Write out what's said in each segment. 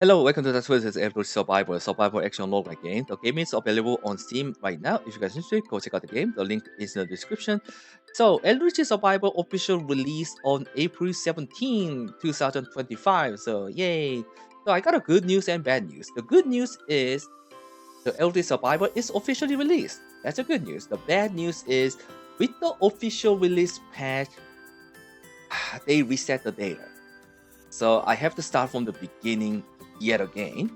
Hello, welcome to the is Eldritch Survivor, survival action roguelike game. The game is available on Steam right now. If you guys are interested, go check out the game. The link is in the description. So, Eldritch Survivor official release on April 17, 2025. So, yay! So, I got a good news and bad news. The good news is the Eldritch Survivor is officially released. That's the good news. The bad news is with the official release patch, they reset the data. So, I have to start from the beginning yet again.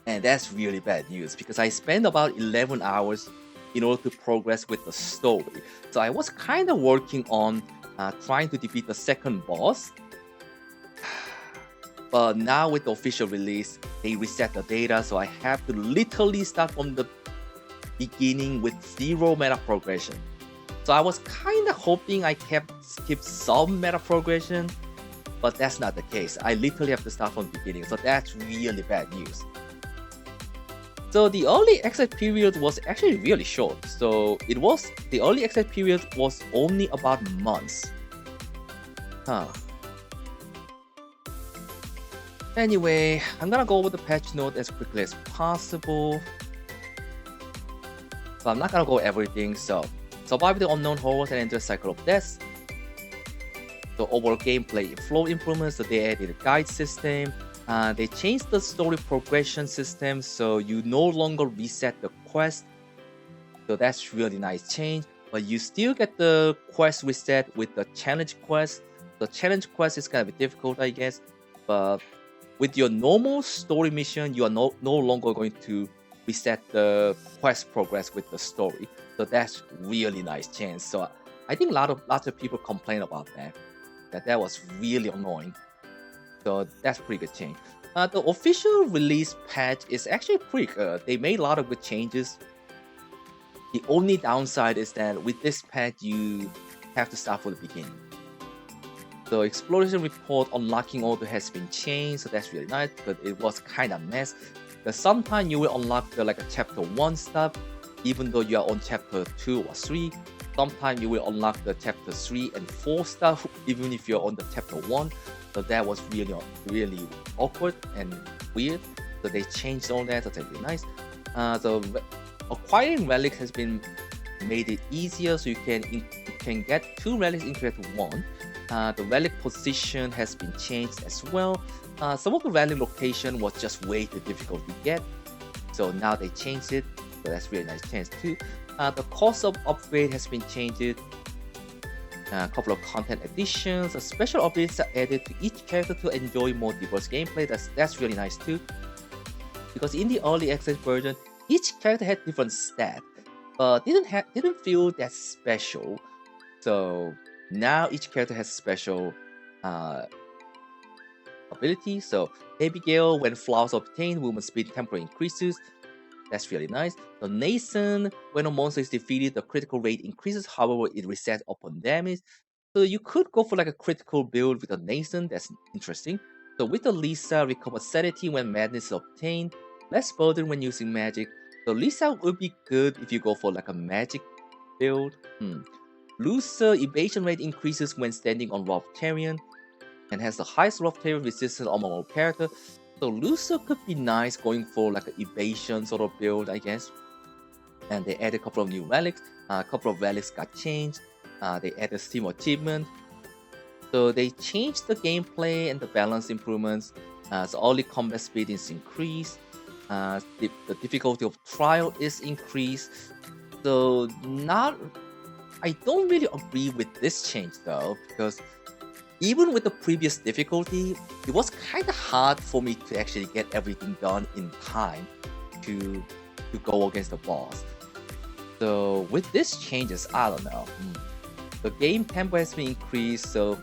And that's really bad news because I spent about 11 hours in order to progress with the story. So I was kind of working on trying to defeat the second boss. But now with the official release, they reset the data. So I have to literally start from the beginning with zero meta progression. So I was kind of hoping I kept skip some meta progression, but that's not the case. I literally have to start from the beginning. So that's really bad news. So the early access period was actually really short. So the early access period was only about months. Huh. Anyway, I'm gonna go over the patch note as quickly as possible. So I'm not gonna go everything. So survive the unknown horrors and enter the cycle of death. The overall gameplay flow improvements. So they added a guide system. They changed the story progression system, so you no longer reset the quest. So that's really nice change. But you still get the quest reset with the challenge quest. The challenge quest is kind of difficult, I guess. But with your normal story mission, you are no longer going to reset the quest progress with the story. So that's really nice change. So I think lots of people complain about that. That was really annoying. So that's pretty good change. The official release patch is actually pretty good. They made a lot of good changes. The only downside is that with this patch, you have to start from the beginning. So exploration report unlocking order has been changed, so that's really nice, but it was kind of mess. Because sometimes you will unlock the like a chapter 1 stuff, even though you are on chapter 2 or 3. Sometimes you will unlock the chapter 3 and 4 stuff, even if you're on the chapter 1. So that was really awkward and weird. So they changed all that. So that's really nice. So acquiring relics has been made it easier. So you can get 2 relics instead of 1. The relic position has been changed as well. Some of the relic location was just way too difficult to get. So now they changed it. So that's really nice change too. The cost of upgrade has been changed. A couple of content additions, special abilities are added to each character to enjoy more diverse gameplay. That's really nice too. Because in the early access version, each character had different stats, but didn't feel that special. So now each character has special ability. So Abigail, when flowers obtained, movement speed temporarily increases. That's really nice. So Nathan, when a monster is defeated, the critical rate increases. However, it resets upon damage. So you could go for like a critical build with a Nathan. That's interesting. So with the Lisa, recover sanity when madness is obtained. Less burden when using magic. So Lisa would be good if you go for like a magic build. Lucer evasion rate increases when standing on Roughtarian and has the highest Roughtarian resistance among all characters. So Lucer could be nice going for like an evasion sort of build, I guess. And they added a couple of new relics. A couple of relics got changed. They added Steam achievement. So they changed the gameplay and the balance improvements. So early combat speed is increased. The difficulty of trial is increased. So I don't really agree with this change though, because even with the previous difficulty, it was kind of hard for me to actually get everything done in time to go against the boss. So with these changes, I don't know. The game tempo has been increased, so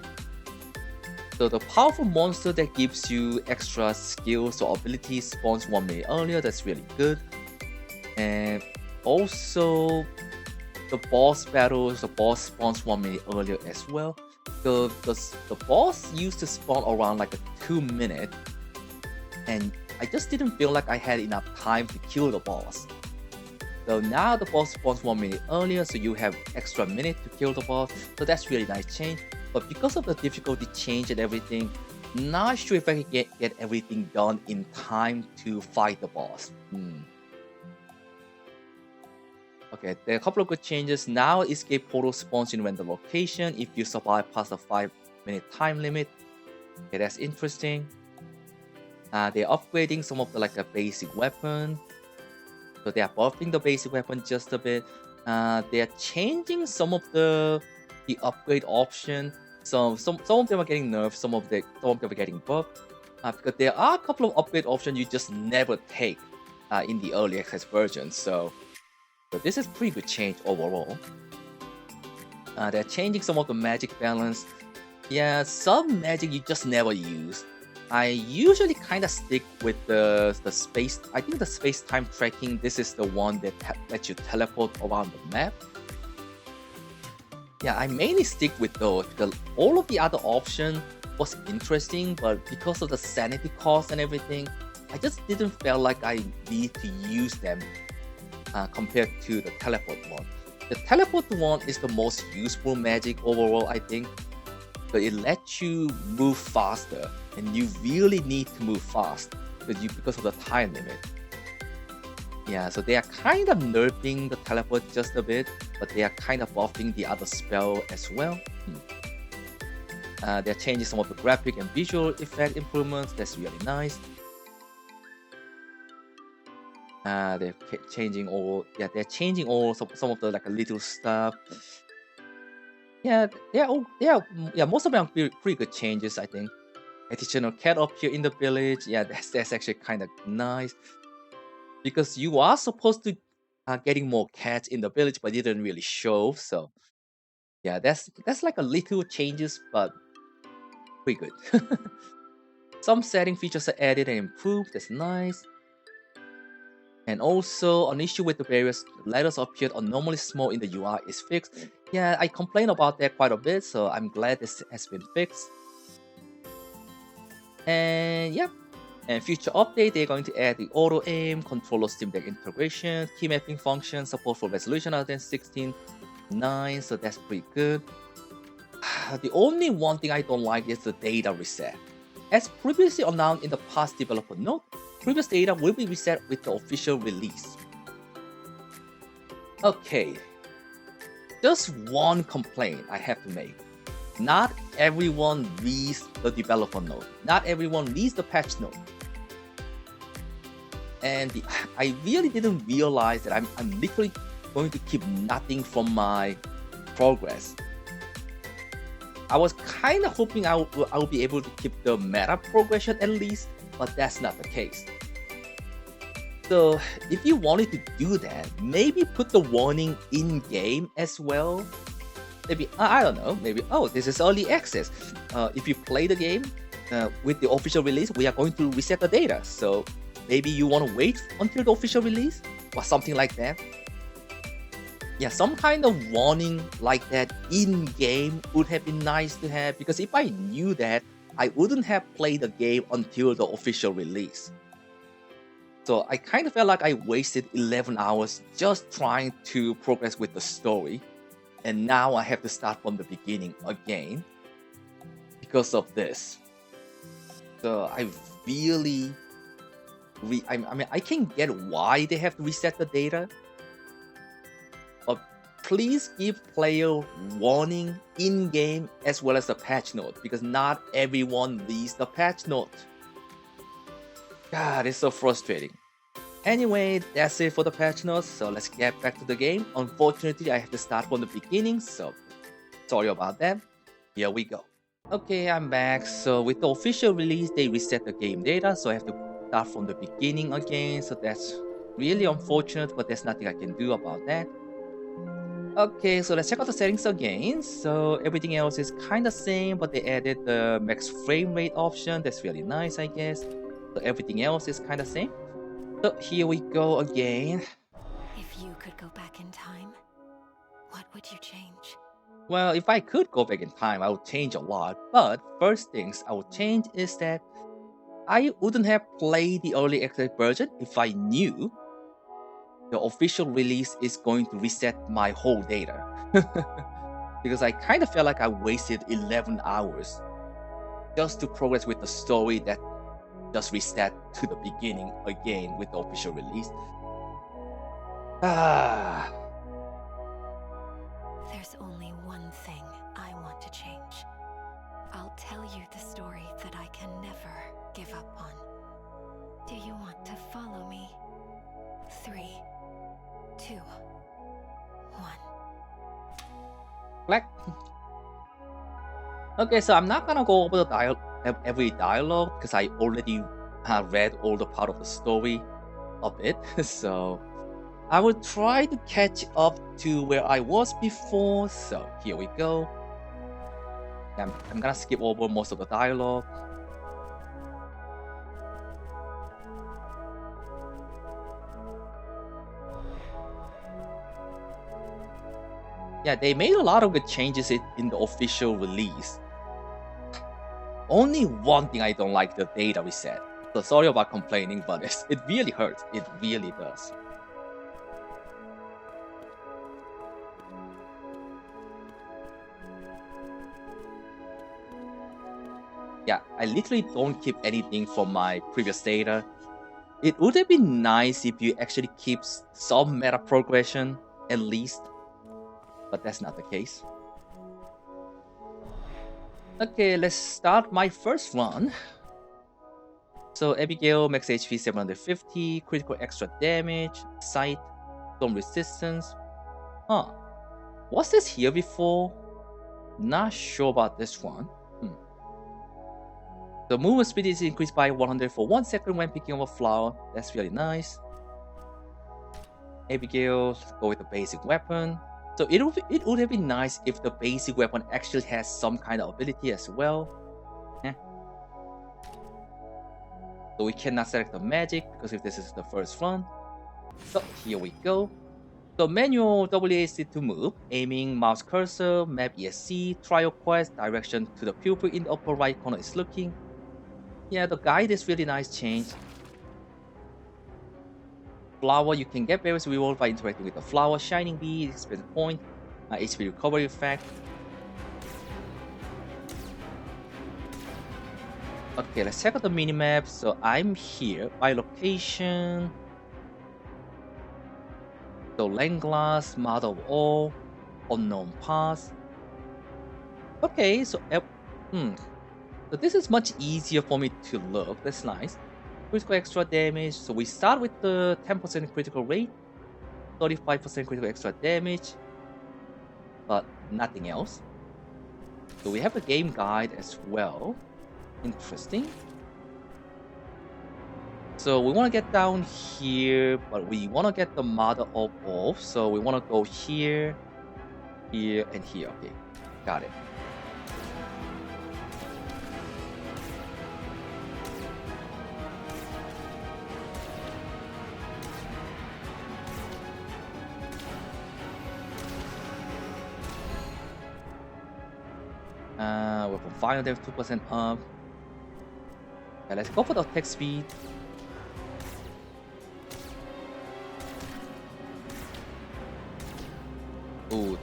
the powerful monster that gives you extra skills or abilities spawns 1 minute earlier. That's really good. And also the boss battles, the boss spawns 1 minute earlier as well. The boss used to spawn around like a 2 minute, and I just didn't feel like I had enough time to kill the boss. So now the boss spawns 1 minute earlier, so you have extra minute to kill the boss. So that's really nice change. But because of the difficulty change and everything, Not sure if I can get everything done in time to fight the boss. Okay, there are a couple of good changes. Now escape portal spawns in random location if you survive past the 5-minute time limit. Okay, that's interesting. They're upgrading some of the like a basic weapon. So they are buffing the basic weapon just a bit. They are changing some of the upgrade option. So some of them are getting nerfed, some of them are getting buffed. Because there are a couple of upgrade options you just never take in the early access version. So this is pretty good change overall. They're changing some of the magic balance. Yeah, some magic you just never use. I usually kind of stick with the space. I think the space-time tracking, this is the one that lets you teleport around the map. Yeah, I mainly stick with those because all of the other option was interesting, but because of the sanity cost and everything, I just didn't feel like I need to use them compared to the teleport one. The teleport one is the most useful magic overall, I think. So it lets you move faster, and you really need to move fast because of the time limit. Yeah, so they are kind of nerfing the teleport just a bit, but they are kind of buffing the other spell as well. They're changing some of the graphic and visual effect improvements. That's really nice. They're changing all. Yeah, they're changing all some of the like little stuff. Yeah, most of them are pretty good changes, I think. Additional cat up here in the village. Yeah, that's actually kind of nice. Because you are supposed to getting more cats in the village, but it didn't really show. So yeah, that's like a little changes, but pretty good. Some setting features are added and improved. That's nice. And also, an issue with the various letters appeared abnormally small in the UI is fixed. Yeah, I complained about that quite a bit, so I'm glad this has been fixed. And yeah, and future update, they're going to add the auto aim, controller Steam Deck integration, key mapping function, support for resolution other than 16:9, so that's pretty good. The only one thing I don't like is the data reset. As previously announced in the past developer note, previous data will be reset with the official release. Okay, just one complaint I have to make. Not everyone reads the developer note. Not everyone reads the patch note. And I really didn't realize that I'm literally going to keep nothing from my progress. I was kind of hoping I will be able to keep the meta progression at least, but that's not the case. So if you wanted to do that, maybe put the warning in-game as well. Maybe, I don't know, maybe, oh, this is early access. If you play the game with the official release, we are going to reset the data. So maybe you want to wait until the official release or something like that. Yeah, some kind of warning like that in-game would have been nice to have, because if I knew that, I wouldn't have played the game until the official release. So I kind of felt like I wasted 11 hours just trying to progress with the story. And now I have to start from the beginning again because of this. So I really, I mean, I can get why they have to reset the data. But please give player warning in-game as well as the patch note, because not everyone reads the patch note. God, it's so frustrating. Anyway, that's it for the patch notes, so let's get back to the game. Unfortunately, I have to start from the beginning, so sorry about that. Here we go. Okay, I'm back. So with the official release, they reset the game data, so I have to start from the beginning again. So that's really unfortunate, but there's nothing I can do about that. Okay, so let's check out the settings again. So everything else is kind of same, but they added the max frame rate option. That's really nice, I guess. So everything else is kind of same. So here we go again. If you could go back in time, what would you change? Well, if I could go back in time, I would change a lot. But first things I would change is that I wouldn't have played the early access version if I knew the official release is going to reset my whole data. Because I kind of felt like I wasted 11 hours just to progress with the story that just reset to the beginning again with the official release. There's only one thing I want to change. I'll tell you the story that I can never give up on. Do you want to follow me? 3, 2, 1. Black. Okay, so I'm not gonna go over the every dialogue because I already read all the part of the story a bit. So I will try to catch up to where I was before. So here we go. I'm gonna skip over most of the dialogue. Yeah, they made a lot of good changes in the official release. Only one thing I don't like, the data reset. So sorry about complaining, but it really hurts. It really does. Yeah, I literally don't keep anything from my previous data. It would have been nice if you actually keep some meta progression, at least. But that's not the case. Okay, let's start my first run. So Abigail, max HP 750, critical extra damage, sight, storm resistance. Huh. Was this here before? Not sure about this one. The movement speed is increased by 100 for 1 second when picking up a flower. That's really nice. Abigail, let's go with the basic weapon. So it would have been nice if the basic weapon actually has some kind of ability as well. So we cannot select the magic because if this is the first run. So here we go. So manual WASD to move, aiming, mouse cursor, map ESC, trial quest, direction to the pupil in the upper right corner is looking. Yeah, the guide is really nice change. Flower, you can get various rewards by interacting with the flower, shining bead, experience point, HP recovery effect. Okay, let's check out the minimap. So I'm here by location. So Langlass, Mother of All, Unknown Pass. Okay, so so this is much easier for me to look. That's nice. Critical extra damage. So we start with the 10% critical rate, 35% critical extra damage, but nothing else. So we have a game guide as well. Interesting. So we want to get down here, but we want to get the Mother of All. So we want to go here, here, and here. Okay, got it. Weapon fire damage 2% up. Okay, let's go for the attack speed. Oh,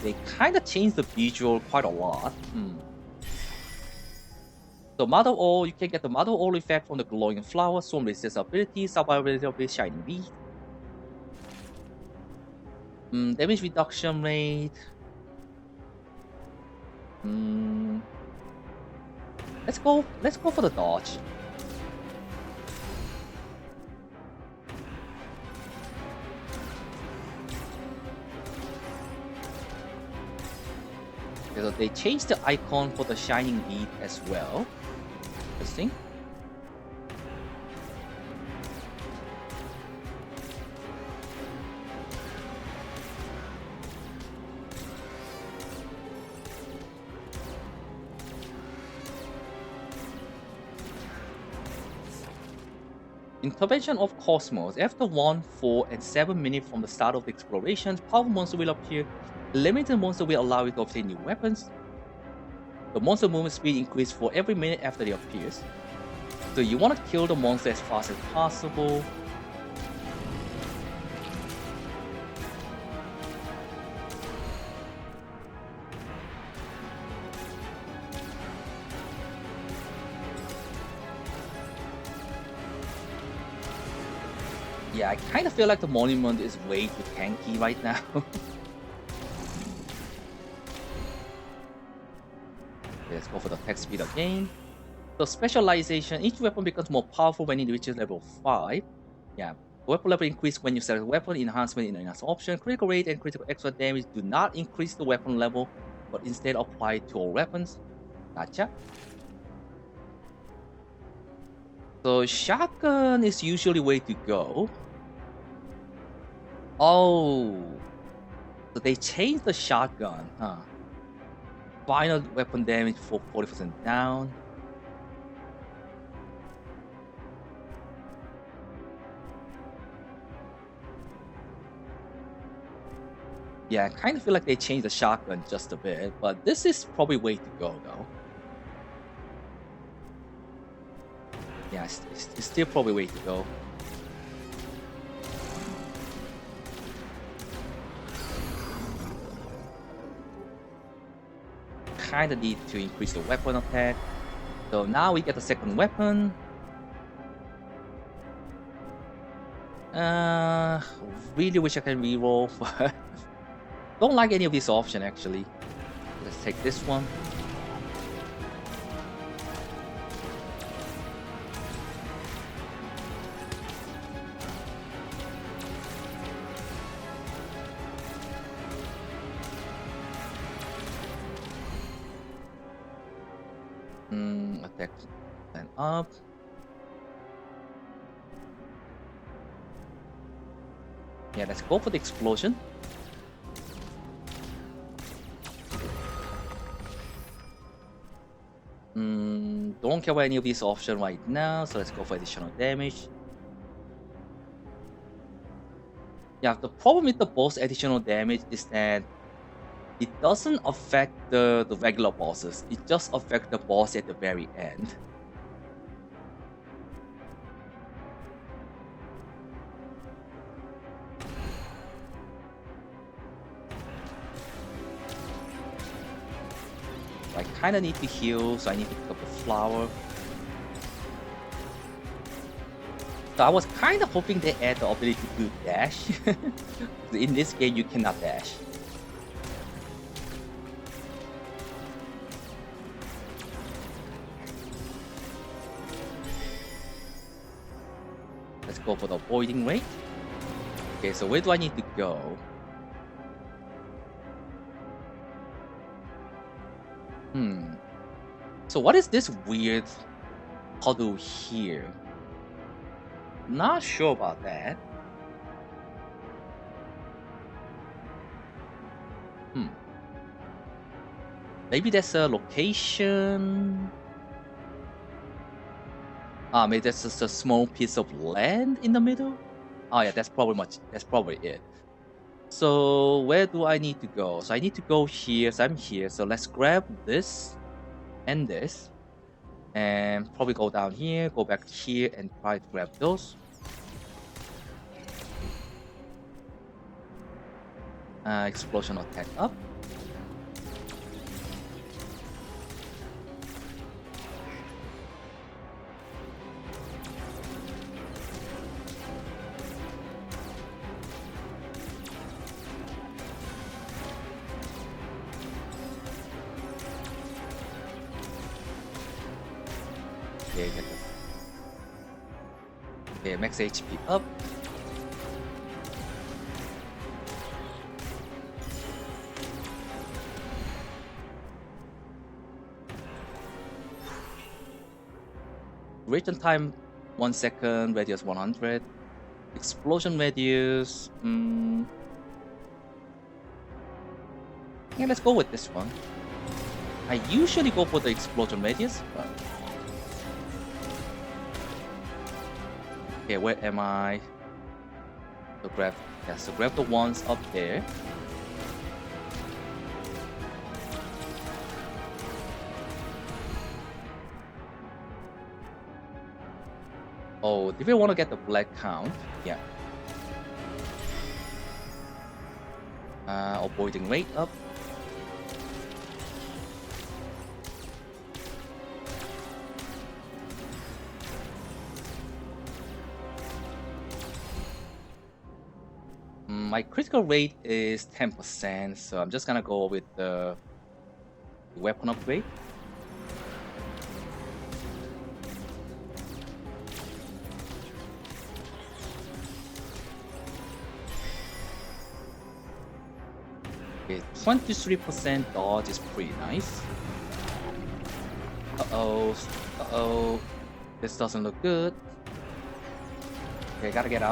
they kind of changed the visual quite a lot. So Mother of All, you can get the Mother of All effect from the glowing flower, storm resist ability, survivability of the shining bead. Damage reduction rate. Let's go for the dodge. Okay, so they changed the icon for the shining bead as well. Interesting. Intervention of Cosmos. After 1, 4, and 7 minutes from the start of the exploration, powerful monster will appear. The limited monster will allow you to obtain new weapons. The monster movement speed increases for every minute after it appears. So you want to kill the monster as fast as possible. Yeah, I kind of feel like the monument is way too tanky right now. Let's go for the attack speed again. So specialization, each weapon becomes more powerful when it reaches level 5. Yeah. Weapon level increase when you select weapon enhancement in the enhance option. Critical rate and critical extra damage do not increase the weapon level, but instead apply to all weapons. Gotcha. So shotgun is usually way to go. Oh. So they changed the shotgun, huh? Final weapon damage for 40% down. Yeah, I kind of feel like they changed the shotgun just a bit, but this is probably way to go though. Yeah, it's still probably way to go. Kind of need to increase the weapon attack. So now we get the second weapon. Really wish I can reroll, but don't like any of these options actually. Let's take this one. Attack and up. Yeah, let's go for the explosion. Don't care about any of these options right now, so let's go for additional damage. Yeah, the problem with the boss additional damage is that it doesn't affect the regular bosses. It just affects the boss at the very end. I kind of need to heal, so I need to pick up the flower. So I was kind of hoping they add the ability to dash. In this game, you cannot dash. Let's go for the avoiding rate. Okay, so where do I need to go? So what is this weird puddle here? Not sure about that. Maybe that's a location. Maybe that's just a small piece of land in the middle. Oh yeah, that's probably it. So where do I need to go? So I need to go here. So I'm here. So let's grab this and this, and probably go down here, go back here, and try to grab those. Explosion attack up. Okay, get the max HP up. Duration time 1 second, radius 100. Explosion radius. Yeah, let's go with this one. I usually go for the explosion radius, but okay, where am I? So grab the ones up there. Oh, did we want to get the black count? Yeah. Avoiding rate up. my critical rate is 10%, so I'm just gonna go with the weapon upgrade. Okay, 23% dodge is pretty nice. Uh-oh. This doesn't look good. Okay, I gotta get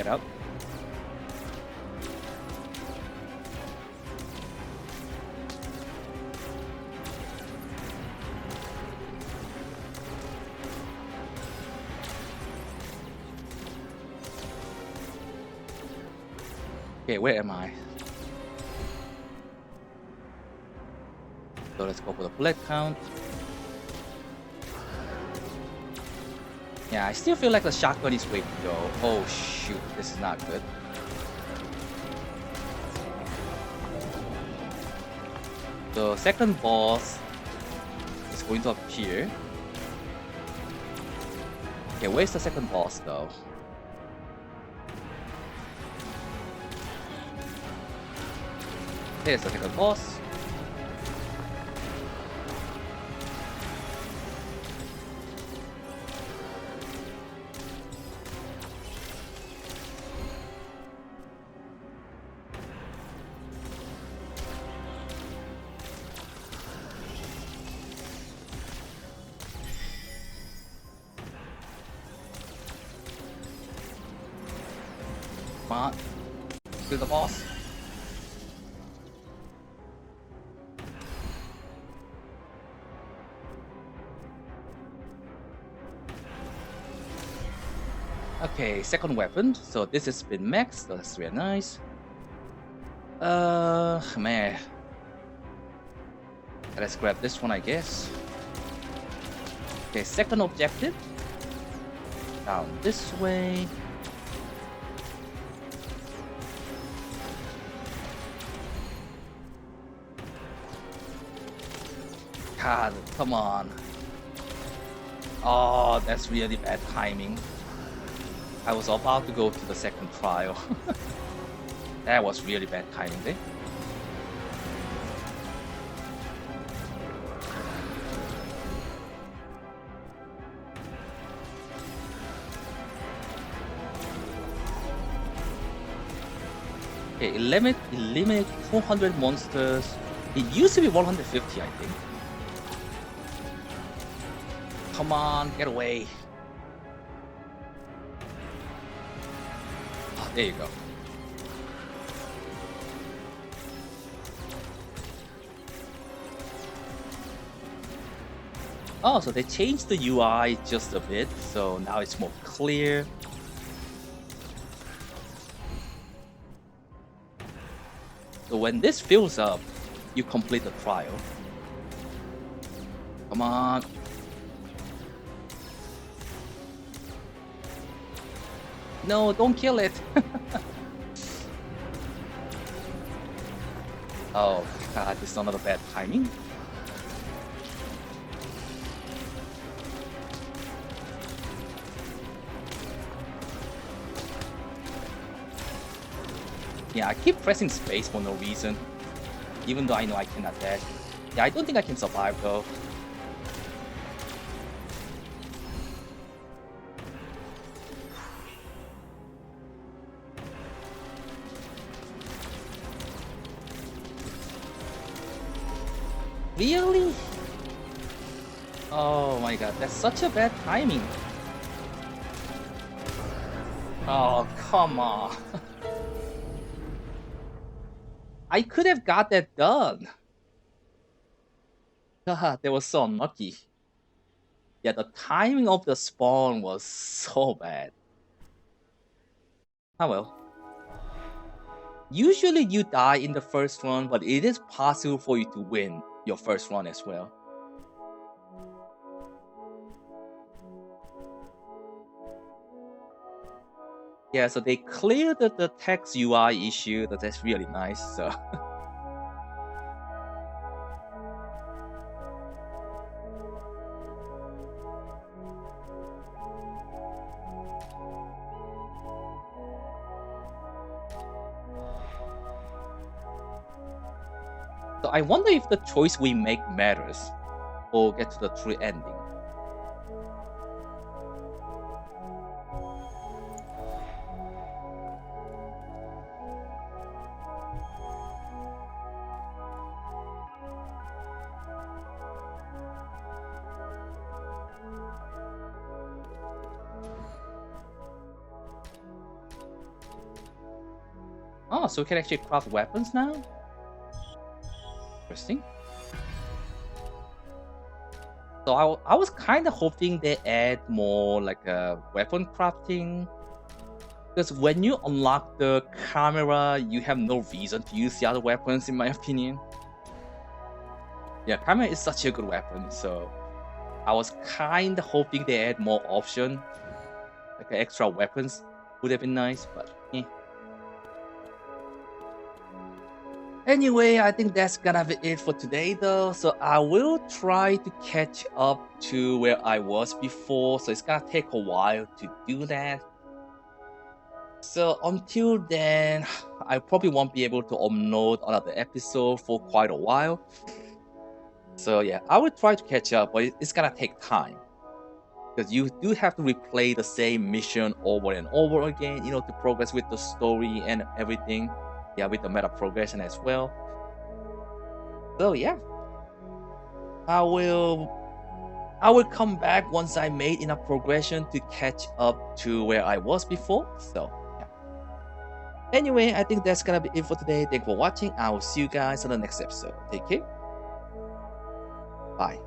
out. Okay, where am I? So let's go for the bullet count. Yeah, I still feel like the shotgun is way to go. Oh shoot, this is not good. The second boss is going to appear. Okay, where's the second boss though? Here's the second boss. Come on, kill the boss. Okay, second weapon. So this has been maxed. That's really nice. Man. Let's grab this one, I guess. Okay, second objective. Down this way. God, come on. Oh, that's really bad timing. I was about to go to the second trial. That was really bad timing there. Okay, eliminate 400 monsters. It used to be 150, I think. Come on, get away. Oh, there you go. Oh, so they changed the UI just a bit, so now it's more clear. So when this fills up, you complete the trial. Come on. No, don't kill it. Oh god, this is another bad timing. Yeah, I keep pressing space for no reason, even though I know I cannot dash. Yeah, I don't think I can survive though. Really? Oh my god, that's such a bad timing. Oh, come on. I could have got that done. God, that was so unlucky. Yeah, the timing of the spawn was so bad. Oh well. Usually you die in the first run, but it is possible for you to win your first run as well. Yeah, so they cleared the text UI issue. That's really nice. So. So I wonder if the choice we make matters or get to the true ending. Oh, so we can actually craft weapons now? Interesting. So I was kind of hoping they add more like a weapon crafting. Because when you unlock the camera, you have no reason to use the other weapons, in my opinion. Yeah, camera is such a good weapon, so I was kind of hoping they add more option, like extra weapons would have been nice, but eh. Anyway, I think that's gonna be it for today though. So I will try to catch up to where I was before. So it's gonna take a while to do that. So until then, I probably won't be able to upload another episode for quite a while. So yeah, I will try to catch up, but it's gonna take time. Because you do have to replay the same mission over and over again, to progress with the story and everything. Yeah, with the meta progression as well. So yeah, I will come back once I made enough progression to catch up to where I was before. So yeah. Anyway, I think that's gonna be it for today. Thanks for watching. I will see you guys on the next episode. Take care. Bye.